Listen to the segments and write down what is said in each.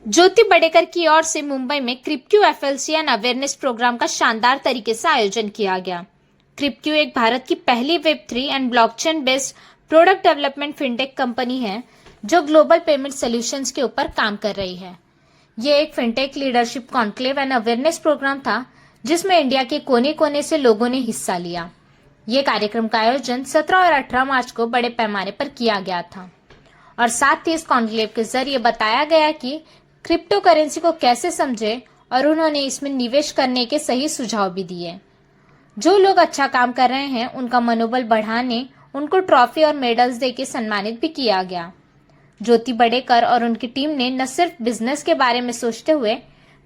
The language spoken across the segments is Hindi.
ज्योति बड़ेकर की ओर से मुंबई में क्रिप्क्यू एफएलसी एंड अवेयरनेस प्रोग्राम का शानदार तरीके से आयोजन किया गया। क्रिप्क्यू एक भारत की पहली Web3 and blockchain based product development fintech company है जो ग्लोबल पेमेंट सॉल्यूशंस के ऊपर काम कर रही है। ये एक fintech leadership conclave and awareness programme था जिसमें इंडिया के कोने कोने से लोगों ने हिस्सा लिया। ये कार्यक्रम का आयोजन 17 और 18 मार्च को बड़े पैमाने पर किया गया था और साथ ही इस कॉन्क्लेव के जरिए बताया गया कि क्रिप्टो करेंसी को कैसे समझे और उन्होंने इसमें निवेश करने के सही सुझाव भी दिए। जो लोग अच्छा काम कर रहे हैं उनका मनोबल बढ़ाने उनको ट्रॉफी और मेडल्स देके सम्मानित भी किया गया। ज्योति बड़ेकर और उनकी टीम ने न सिर्फ बिजनेस के बारे में सोचते हुए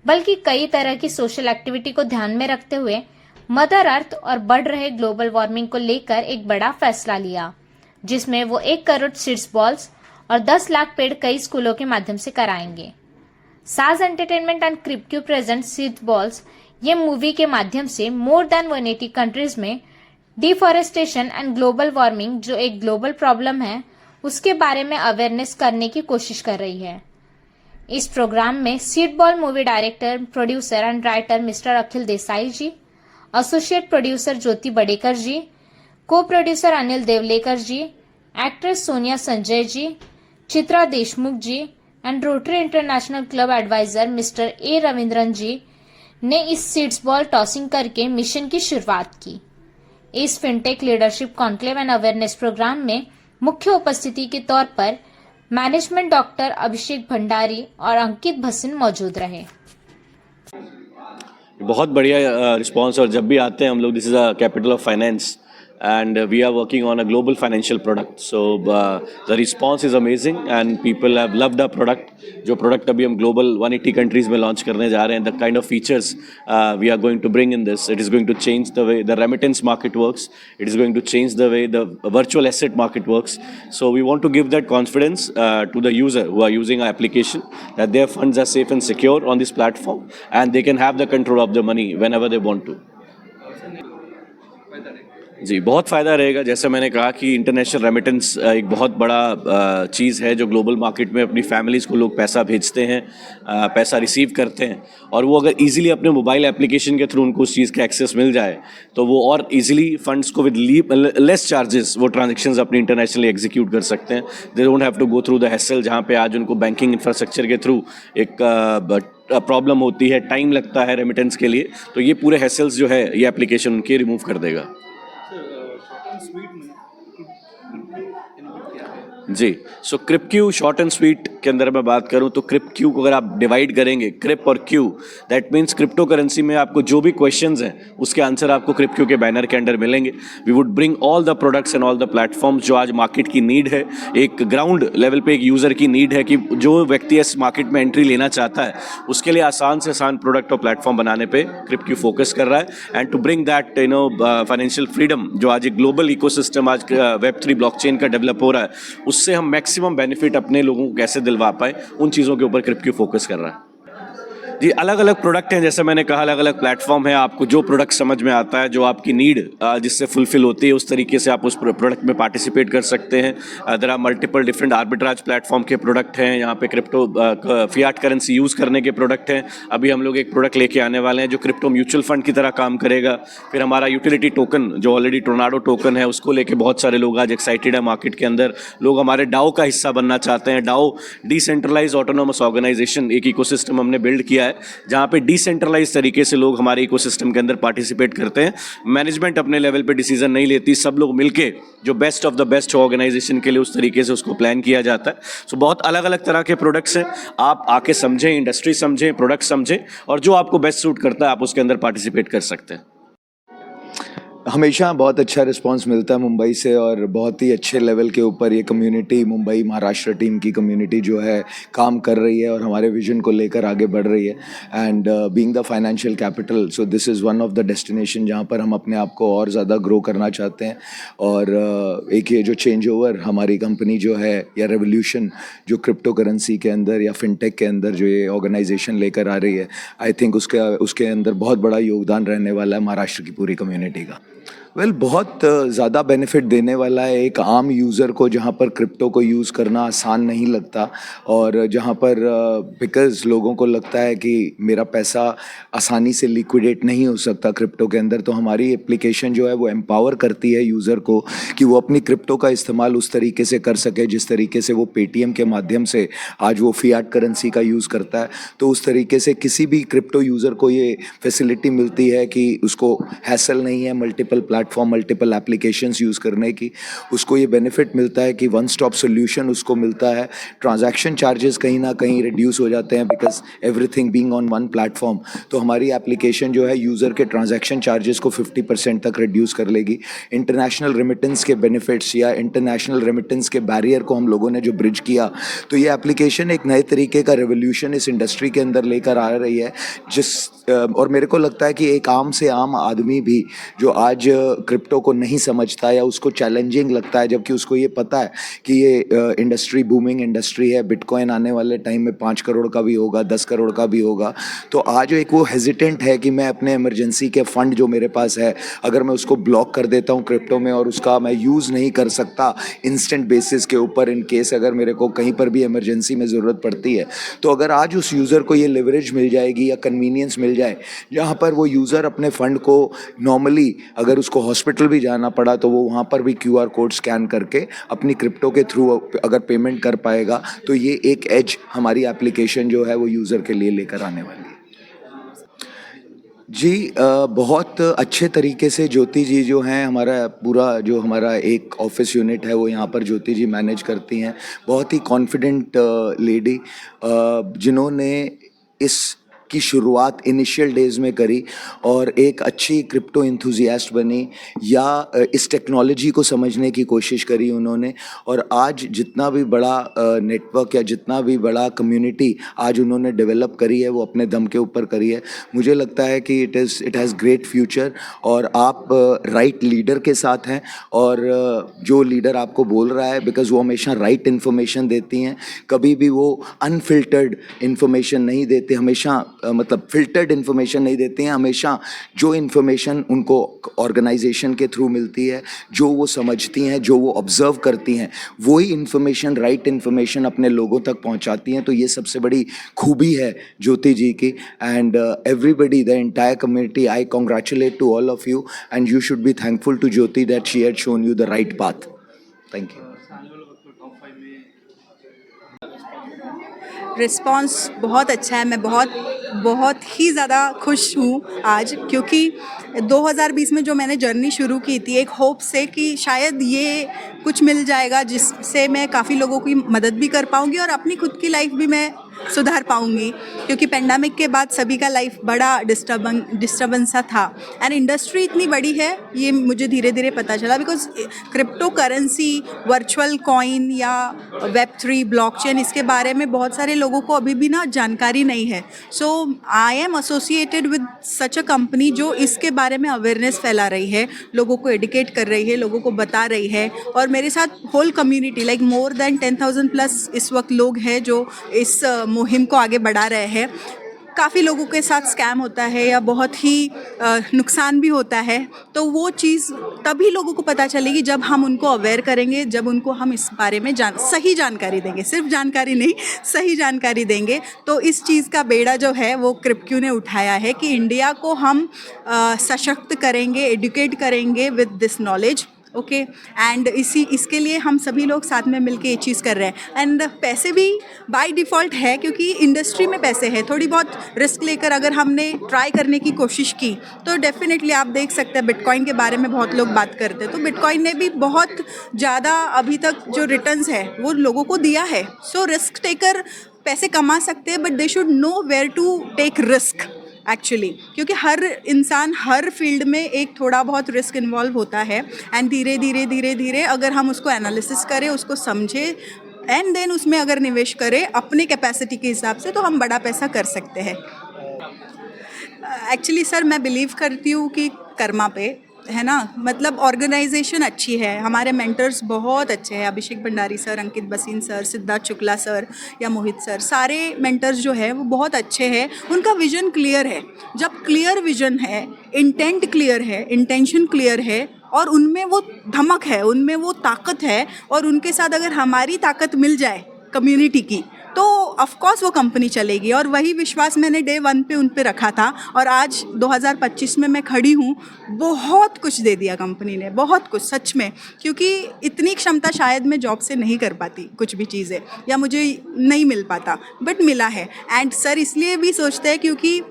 बल्कि कई तरह की सोशल एक्टिविटी को ध्यान में रखते हुए मदर अर्थ और बढ़ रहे ग्लोबल वार्मिंग को लेकर एक बड़ा फैसला लिया, जिसमें वो 1 करोड़ सीड्स बॉल्स और 10 लाख पेड़ कई स्कूलों के माध्यम से कराएंगे। साज एंटरटेनमेंट एंड क्रिप्क्यू प्रेजेंट सीड बॉल्स ये मूवी के माध्यम से मोर देन 180 कंट्रीज में डिफॉरेस्टेशन एंड ग्लोबल वार्मिंग जो एक ग्लोबल प्रॉब्लम है उसके बारे में अवेयरनेस करने की कोशिश कर रही है। इस प्रोग्राम में seed ball movie director, producer and writer mister Akhil Desai ji, associate producer Jyoti Badekar ji, co producer Anil Devlekar ji, actress Sonia Sanjay ji, Chitra Deshmukh ji and Rotary International club adviser mister A Ravindran ji ने इस सीड्स बॉल टॉसिंग करके मिशन की शुरुआत की। इस fintech leadership conclave and awareness program में मुख्य उपस्थिति के तौर पर मैनेजमेंट डॉक्टर अभिषेक भंडारी और अंकित भसिन मौजूद रहे। बहुत बढ़िया रिस्पांस और जब भी आते हैं हम लोग, this is a capital of finance and we are working on a global financial product, so the response is amazing and people have loved our product. जो product अभी हम global 180 countries में launch करने जा रहे हैं, the kind of features we are going to bring in this, it is going to change the way the remittance market works, it is going to change the way the virtual asset market works. So we want to give that confidence to the user who are using our application that their funds are safe and secure on this platform and they can have the control of the money whenever they want to. जी, बहुत फ़ायदा रहेगा। जैसे मैंने कहा कि इंटरनेशनल रेमिटेंस एक बहुत बड़ा चीज़ है जो ग्लोबल मार्केट में अपनी फैमिलीज़ को लोग पैसा भेजते हैं, पैसा रिसीव करते हैं और वो अगर इजीली अपने मोबाइल एप्लीकेशन के थ्रू उनको उस चीज़ का एक्सेस मिल जाए तो वो और इजीली फंड्स को विद लेस चार्जेस वो ट्रांजेक्शन्स अपनी इंटरनेशनली एग्जीक्यूट कर सकते हैं। They don't have to go through the hassle जहाँ पे आज उनको बैंकिंग इंफ्रास्ट्रक्चर के थ्रू एक प्रॉब्लम होती है, टाइम लगता है रेमिटेंस के लिए, तो ये पूरे हैसल्स जो है ये एप्लीकेशन उनके रिमूव कर देगा। जी, सो क्रिप्क्यू शॉर्ट एंड स्वीट के अंदर मैं बात करूं तो क्रिप्क्यू को अगर आप डिवाइड करेंगे क्रिप और Q, that means crypto currency में आपको जो भी क्वेश्चंस हैं उसके आंसर आपको क्रिप्क्यू के बैनर के अंडर मिलेंगे। We would bring all the products and all the platforms जो आज मार्केट की नीड है, एक ग्राउंड लेवल पे एक यूज़र की नीड है कि जो व्यक्ति इस मार्केट में एंट्री लेना चाहता है उसके लिए आसान से आसान प्रोडक्ट और प्लेटफॉर्म बनाने पर क्रिप्क्यू फोकस कर रहा है and to bring that financial freedom जो आज एक ग्लोबल इकोसिस्टम आज Web3 ब्लॉकचेन का डेवलप हो रहा है उससे हम मैक्सिमम बेनिफिट अपने लोगों को कैसे दिलवा पाए, उन चीज़ों के ऊपर क्रिप्क्यू फोकस कर रहा है। जी, अलग अलग प्रोडक्ट हैं, जैसे मैंने कहा अलग अलग प्लेटफॉर्म है। आपको जो प्रोडक्ट समझ में आता है, जो आपकी नीड जिससे फुलफिल होती है, उस तरीके से आप उस प्रोडक्ट में पार्टिसिपेट कर सकते हैं। There are multiple different arbitrage platform के प्रोडक्ट हैं, यहाँ पे क्रिप्टो फियाट करेंसी यूज़ करने के प्रोडक्ट हैं। अभी हम लोग एक प्रोडक्ट लेके आने वाले हैं जो क्रिप्टो म्यूचुअल फंड की तरह काम करेगा। फिर हमारा यूटिलिटी टोकन जो ऑलरेडी टोर्नाडो टोकन है उसको लेके बहुत सारे लोग आज एक्साइटेड है मार्केट के अंदर। लोग हमारे डाओ का हिस्सा बनना चाहते हैं। डाओ डिसेंट्रलाइज ऑटोनोमस ऑर्गेनाइजेशन, एक इकोसिस्टम हमने बिल्ड किया है जहाँ पे डिसेंट्रलाइज तरीके से लोग हमारे इकोसिस्टम के अंदर पार्टिसिपेट करते हैं। मैनेजमेंट अपने लेवल पे डिसीजन नहीं लेती, सब लोग मिलके जो best of the best organisation के लिए उस तरीके से उसको प्लान किया जाता है। सो बहुत अलग अलग तरह के प्रोडक्ट्स हैं, आप आके समझें, इंडस्ट्री समझें, प्रोडक्ट समझें और जो आपको बेस्ट सूट करता है आप उसके अंदर पार्टिसिपेट कर सकते हैं। हमेशा बहुत अच्छा रिस्पांस मिलता है मुंबई से और बहुत ही अच्छे लेवल के ऊपर ये कम्युनिटी, मुंबई महाराष्ट्र टीम की कम्युनिटी जो है काम कर रही है और हमारे विजन को लेकर आगे बढ़ रही है। And being the financial capital, so this is one of the destination जहाँ पर हम अपने आप को और ज़्यादा ग्रो करना चाहते हैं। और एक ये जो चेंज ओवर हमारी कंपनी जो है या रेवोल्यूशन जो क्रिप्टो करेंसी के अंदर या फिनटेक के अंदर जो ये ऑर्गेनाइजेशन लेकर आ रही है, आई थिंक उसके अंदर बहुत बड़ा योगदान रहने वाला है महाराष्ट्र की पूरी कम्युनिटी का। बहुत ज़्यादा बेनिफिट देने वाला है एक आम यूज़र को, जहाँ पर क्रिप्टो को यूज़ करना आसान नहीं लगता, और जहाँ पर बिकॉज़ लोगों को लगता है कि मेरा पैसा आसानी से लिक्विडेट नहीं हो सकता क्रिप्टो के अंदर, तो हमारी एप्लीकेशन जो है वो एम्पावर करती है यूज़र को कि वो अपनी क्रिप्टो का इस्तेमाल उस तरीके से कर सके जिस तरीके से वो पेटीएम के माध्यम से आज वो फियाट करेंसी का यूज़ करता है। तो उस तरीके से किसी भी क्रिप्टो यूज़र को ये फैसिलिटी मिलती है कि उसको हैसल नहीं है multiple platform, multiple applications use करने की। उसको ये बेनिफिट मिलता है कि वन स्टॉप सोल्यूशन उसको मिलता है। ट्रांजैक्शन चार्जेस कहीं ना कहीं रिड्यूस हो जाते हैं because everything being on one platform. तो हमारी एप्लीकेशन जो है यूज़र के ट्रांजैक्शन चार्जेस को 50% तक रिड्यूस कर लेगी। इंटरनेशनल रेमिटेंस के बेनिफिट्स या इंटरनेशनल रेमिटेंस के बैरियर को हम लोगों ने जो ब्रिज किया, तो ये एप्लीकेशन एक नए तरीके का रेवोल्यूशन इस इंडस्ट्री के अंदर लेकर आ रही है। और मेरे को लगता है कि एक आम से आम आदमी भी जो आज क्रिप्टो को नहीं समझता या उसको चैलेंजिंग लगता है, जबकि उसको ये पता है कि ये इंडस्ट्री बूमिंग इंडस्ट्री है, बिटकॉइन आने वाले टाइम में 5 करोड़ का भी होगा, 10 करोड़ का भी होगा। तो आज एक वो हेजिटेंट है कि मैं अपने इमरजेंसी के फंड जो मेरे पास है, अगर मैं उसको ब्लॉक कर देता हूँ क्रिप्टो में और उसका मैं यूज़ नहीं कर सकता इंस्टेंट बेसिस के ऊपर, इन केस अगर मेरे को कहीं पर भी इमरजेंसी में ज़रूरत पड़ती है, तो अगर आज उस यूज़र को ये लिवरेज मिल जाएगी या कन्वीनियंस मिल जाए, जहाँ पर वो यूज़र अपने फ़ंड को नॉर्मली अगर उसको हॉस्पिटल भी जाना पड़ा तो वो वहाँ पर भी QR कोड स्कैन करके अपनी क्रिप्टो के थ्रू अगर पेमेंट कर पाएगा, तो ये एक एज हमारी एप्लीकेशन जो है वो यूज़र के लिए लेकर आने वाली है। जी बहुत अच्छे तरीके से ज्योति जी जो हैं, हमारा एक ऑफिस यूनिट है वो यहाँ पर ज्योति जी मैनेज करती हैं। बहुत ही कॉन्फिडेंट लेडी जिन्होंने इस की शुरुआत इनिशियल डेज़ में करी और एक अच्छी क्रिप्टो इंथुजियास्ट बनी, या इस टेक्नोलॉजी को समझने की कोशिश करी उन्होंने, और आज जितना भी बड़ा नेटवर्क या जितना भी बड़ा कम्युनिटी आज उन्होंने डेवलप करी है वो अपने दम के ऊपर करी है। मुझे लगता है कि इट हैज़ ग्रेट फ्यूचर, और आप राइट लीडर के साथ हैं, और जो लीडर आपको बोल रहा है बिकॉज़ वो हमेशा राइट इन्फॉर्मेशन देती हैं, कभी भी वो अनफिल्टर्ड इन्फॉर्मेशन नहीं देते, हमेशा मतलब फिल्टर्ड इन्फॉर्मेशन नहीं देते हैं। हमेशा जो इन्फॉर्मेशन उनको ऑर्गेनाइजेशन के थ्रू मिलती है, जो वो समझती हैं, जो वो ऑब्जर्व करती हैं, वही इन्फॉर्मेशन, राइट इन्फॉर्मेशन अपने लोगों तक पहुंचाती हैं। तो ये सबसे बड़ी खूबी है ज्योति जी की, and everybody, the entire community, I congratulate to all of you, and you should be thankful to Jyoti that she had shown you the right path. Thank you. Response बहुत अच्छा है। मैं बहुत ही ज़्यादा खुश हूँ आज, क्योंकि 2020 में जो मैंने जर्नी शुरू की थी एक होप से कि शायद ये कुछ मिल जाएगा जिससे मैं काफ़ी लोगों की मदद भी कर पाऊँगी और अपनी खुद की लाइफ भी मैं सुधार पाऊँगी, क्योंकि पेंडेमिक के बाद सभी का लाइफ बड़ा डिस्टर्बेंस सा था। एंड इंडस्ट्री इतनी बड़ी है ये मुझे धीरे धीरे पता चला, because crypto currency, virtual coin या Web3, ब्लॉकचेन, इसके बारे में बहुत सारे लोगों को अभी भी ना जानकारी नहीं है। So I am associated with such a company जो इसके बारे में अवेयरनेस फैला रही है, लोगों को एडुकेट कर रही है, लोगों को बता रही है, और मेरे साथ whole community like more than 10,000 plus इस वक्त लोग हैं जो इस मुहिम को आगे बढ़ा रहे हैं। काफ़ी लोगों के साथ स्कैम होता है या बहुत ही नुकसान भी होता है, तो वो चीज़ तभी लोगों को पता चलेगी जब हम उनको अवेयर करेंगे, जब उनको हम इस बारे में सही जानकारी देंगे, सिर्फ जानकारी नहीं, सही जानकारी देंगे। तो इस चीज़ का बेड़ा जो है वो क्रिप्क्यू ने उठाया है कि इंडिया को हम सशक्त करेंगे, एडुकेट करेंगे with this knowledge. Okay, and इसके लिए हम सभी लोग साथ में मिलके ये चीज़ कर रहे हैं। एंड पैसे भी बाय डिफ़ॉल्ट है, क्योंकि इंडस्ट्री में पैसे है। थोड़ी बहुत रिस्क लेकर अगर हमने ट्राई करने की कोशिश की तो डेफिनेटली आप देख सकते हैं बिटकॉइन के बारे में बहुत लोग बात करते हैं, तो बिटकॉइन ने भी बहुत ज़्यादा अभी तक जो रिटर्न्स है वो लोगों को दिया है। सो रिस्क टेकर पैसे कमा सकते हैं, but they should know where to take risk actually, क्योंकि हर इंसान हर फील्ड में एक थोड़ा बहुत रिस्क इन्वॉल्व होता है। एंड धीरे धीरे अगर हम उसको एनालिसिस करें, उसको समझे, एंड देन उसमें अगर निवेश करें अपने कैपेसिटी के हिसाब से, तो हम बड़ा पैसा कर सकते हैं। एक्चुअली सर मैं बिलीव करती हूँ कि कर्मा पे है ना, मतलब ऑर्गेनाइजेशन अच्छी है, हमारे मेंटर्स बहुत अच्छे हैं, अभिषेक भंडारी सर, अंकित बसीन सर, सिद्धार्थ शुक्ला सर या मोहित सर, सारे मेंटर्स जो है वो बहुत अच्छे हैं। उनका विजन क्लियर है। जब क्लियर विजन है, इंटेंट क्लियर है, इंटेंशन क्लियर है, और उनमें वो धमक है, उनमें वो ताकत है, और उनके साथ अगर हमारी ताकत मिल जाए कम्युनिटी की तो ऑफ कोर्स वो कंपनी चलेगी। और वही विश्वास मैंने डे 1 पे उन पे रखा था, और आज 2025 में मैं खड़ी हूँ। बहुत कुछ दे दिया कंपनी ने, बहुत कुछ सच में, क्योंकि इतनी क्षमता शायद मैं जॉब से नहीं कर पाती कुछ भी चीज़ें, या मुझे नहीं मिल पाता, बट मिला है। एंड सर इसलिए भी सोचते हैं क्योंकि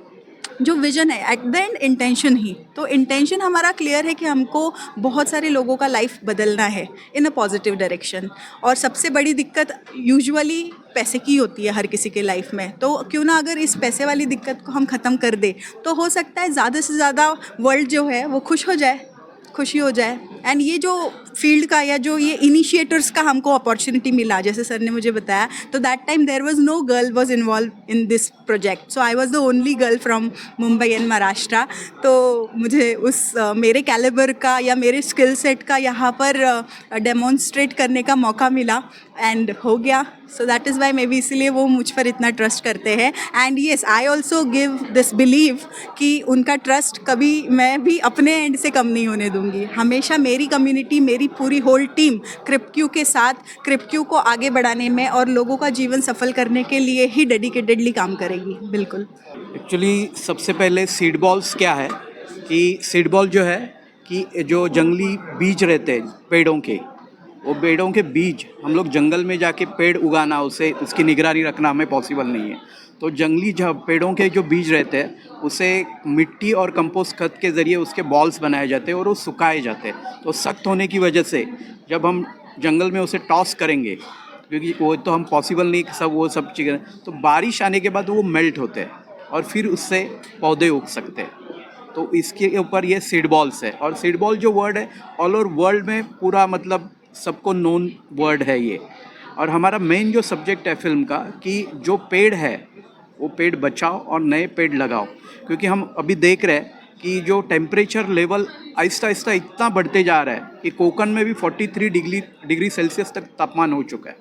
जो विजन है एट द एंड इंटेंशन ही, तो इंटेंशन हमारा क्लियर है कि हमको बहुत सारे लोगों का लाइफ बदलना है इन अ पॉजिटिव डायरेक्शन। और सबसे बड़ी दिक्कत यूजुअली पैसे की होती है हर किसी के लाइफ में, तो क्यों ना अगर इस पैसे वाली दिक्कत को हम ख़त्म कर दे तो हो सकता है ज़्यादा से ज़्यादा वर्ल्ड जो है वो खुश हो जाए, खुशी हो जाए। एंड ये जो फील्ड का या जो ये इनिशिएटर्स का हमको अपॉर्चुनिटी मिला, जैसे सर ने मुझे बताया, तो that time there was no girl was involve in this project, so I was the only girl from Mumbai and Maharashtra. तो मुझे उस मेरे कैलिबर का या मेरे स्किल सेट का यहाँ पर डेमोन्स्ट्रेट करने का मौका मिला, एंड हो गया। So that is why may be इसीलिए वो मुझ पर इतना ट्रस्ट करते हैं। And yes, I also give this believe कि उनका ट्रस्ट कभी मैं भी अपने एंड से कम नहीं होने दूंगी। हमेशा मेरी कम्युनिटी, मेरी पूरी होल टीम क्रिप्क्यू के साथ, क्रिप्क्यू को आगे बढ़ाने में और लोगों का जीवन सफल करने के लिए ही डेडिकेटेडली काम करेगी। बिल्कुल। एक्चुअली सबसे पहले सीड बॉल्स क्या है कि सीड बॉल जो है कि जो जंगली बीज रहते हैं पेड़ों के, वो पेड़ों के बीज हम लोग जंगल में जाके पेड़ उगाना, उसे उसकी निगरानी रखना हमें पॉसिबल नहीं है। तो जंगली पेड़ों के जो बीज रहते हैं उसे मिट्टी और कंपोस्ट खत के ज़रिए उसके बॉल्स बनाए जाते हैं और वो सुखाए जाते हैं। तो सख्त होने की वजह से जब हम जंगल में उसे टॉस करेंगे, क्योंकि वो तो हम पॉसिबल नहीं सब चीज़ें, तो बारिश आने के बाद वो मेल्ट होते हैं और फिर उससे पौधे उग सकते हैं। तो इसके ऊपर ये सीड बॉल्स है। और सीड बॉल जो वर्ड है ऑल ओवर वर्ल्ड में पूरा मतलब सबको नोन वर्ड है ये। और हमारा मेन जो सब्जेक्ट है फिल्म का कि जो पेड़ है वो पेड़ बचाओ और नए पेड़ लगाओ, क्योंकि हम अभी देख रहे हैं कि जो टेम्परेचर लेवल आहिस्ता आहिस्ता इतना बढ़ते जा रहा है कि कोकन में भी 43 डिग्री सेल्सियस तक तापमान हो चुका है।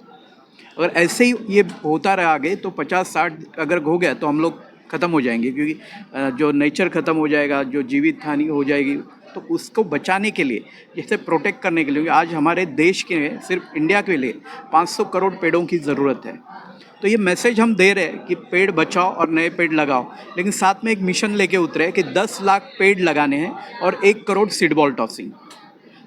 अगर ऐसे ही ये होता रहा आगे तो 50-60 अगर हो गया तो हम लोग ख़त्म हो जाएंगे, क्योंकि जो नेचर ख़त्म हो जाएगा, जो जीवित हानि हो जाएगी। तो उसको बचाने के लिए, जैसे प्रोटेक्ट करने के लिए, आज हमारे देश के सिर्फ इंडिया के लिए 500 करोड़ पेड़ों की ज़रूरत है। तो ये मैसेज हम दे रहे हैं कि पेड़ बचाओ और नए पेड़ लगाओ, लेकिन साथ में एक मिशन लेके उतरे कि 10 लाख पेड़ लगाने हैं और 1 करोड़ सीड बॉल टॉसिंग।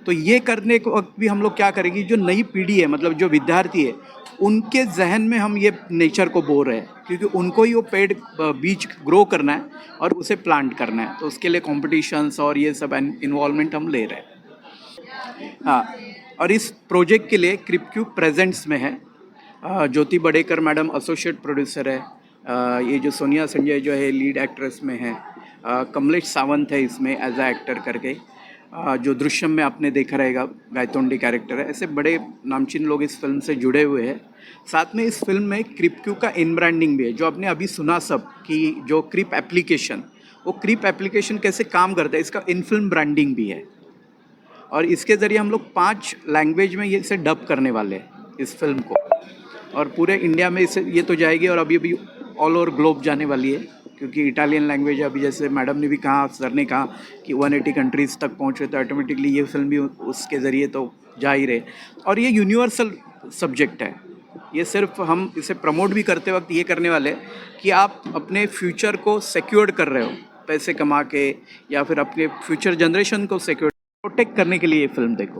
तो ये करने के वक्त भी हम लोग क्या करेंगे, जो नई पीढ़ी है, मतलब जो विद्यार्थी है, उनके जहन में हम ये नेचर को बो रहे हैं, क्योंकि उनको ही वो पेड़ बीज ग्रो करना है और उसे प्लांट करना है। तो उसके लिए कॉम्पिटिशन्स और ये सब इन्वॉल्वमेंट हम ले रहे हैं। हाँ, और इस प्रोजेक्ट के लिए क्रिप्क्यू प्रेजेंट्स में है। ज्योति बड़ेकर मैडम एसोसिएट प्रोड्यूसर है, ये जो सोनिया संजय जो है लीड एक्ट्रेस में है, कमलेश सावंत है इसमें एज अ एक्टर करके, जो दृश्यम में आपने देखा रहेगा गायतोंडी कैरेक्टर है। ऐसे बड़े नामचीन लोग इस फिल्म से जुड़े हुए हैं। साथ में इस फिल्म में क्रिप्क्यू का इन ब्रांडिंग भी है, जो आपने अभी सुना सब कि जो क्रिप एप्लीकेशन, वो क्रिप एप्लीकेशन कैसे काम करता है, इसका इन फिल्म ब्रांडिंग भी है। और इसके ज़रिए हम लोग 5 लैंग्वेज में इसे डब करने वाले हैं इस फिल्म को, और पूरे इंडिया में इसे ये तो जाएगी और अभी ऑल ओवर ग्लोब जाने वाली है, क्योंकि इटालियन लैंग्वेज अभी जैसे मैडम ने भी कहा, सर ने कहा कि 180 कंट्रीज़ तक पहुँच रहे, तो ऑटोमेटिकली ये फिल्म भी उसके ज़रिए तो जा ही रहे। और ये यूनिवर्सल सब्जेक्ट है, ये सिर्फ हम इसे प्रमोट भी करते वक्त ये करने वाले कि आप अपने फ्यूचर को सिक्योर कर रहे हो पैसे कमा के, या फिर अपने फ्यूचर जनरेशन को सिक्योर प्रोटेक्ट करने के लिए ये फिल्म देखो।